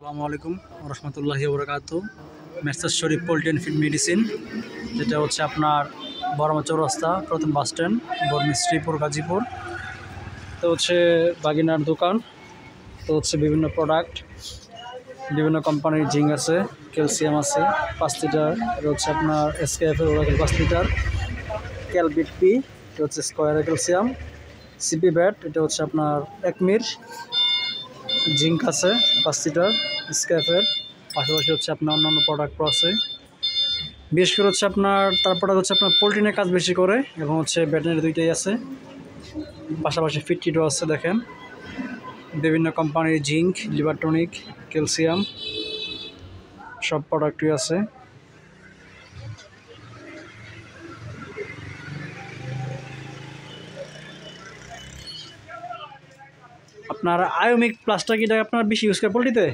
আসসালামু আলাইকুম রহমতুল্লাহি বরকাত। Messrs Sharif poultry and feed medicine, যেটা হচ্ছে আপনার বড়মা চৌরাস্তা প্রথম বাস স্ট্যান্ড, বর্মিশ্রীপুর, গাজীপুর। তো হচ্ছে বাগিনার দোকান। তো হচ্ছে বিভিন্ন প্রোডাক্ট, বিভিন্ন কোম্পানির জিঙ্ক আছে, ক্যালসিয়াম আছে 5 লিটার। এটা হচ্ছে আপনার এসকেএফের ওরাকেল 5 লিটার, ক্যালবিট পি, এটা হচ্ছে স্কোয়ারের ক্যালসিয়াম, সিপি ব্যাট, এটা হচ্ছে আপনার একমির জিঙ্ক আছে 5 লিটার স্ক্যাফের। পাশাপাশি হচ্ছে আপনার অন্যান্য প্রোডাক্টও আছে। বিশেষ করে হচ্ছে আপনার তারপরে হচ্ছে আপনার পোলট্রিনের কাজ বেশি করে, এবং হচ্ছে ব্যাটারি দুইটাই আছে, পাশাপাশি ফিট কিটও আছে। দেখেন বিভিন্ন কোম্পানির জিঙ্ক, লিভার টনিক, ক্যালসিয়াম সব প্রোডাক্টই আছে। আপনার আয়োমিক প্লাসটা কি আপনার বেশি ইউজ করে পোলট্রিতে?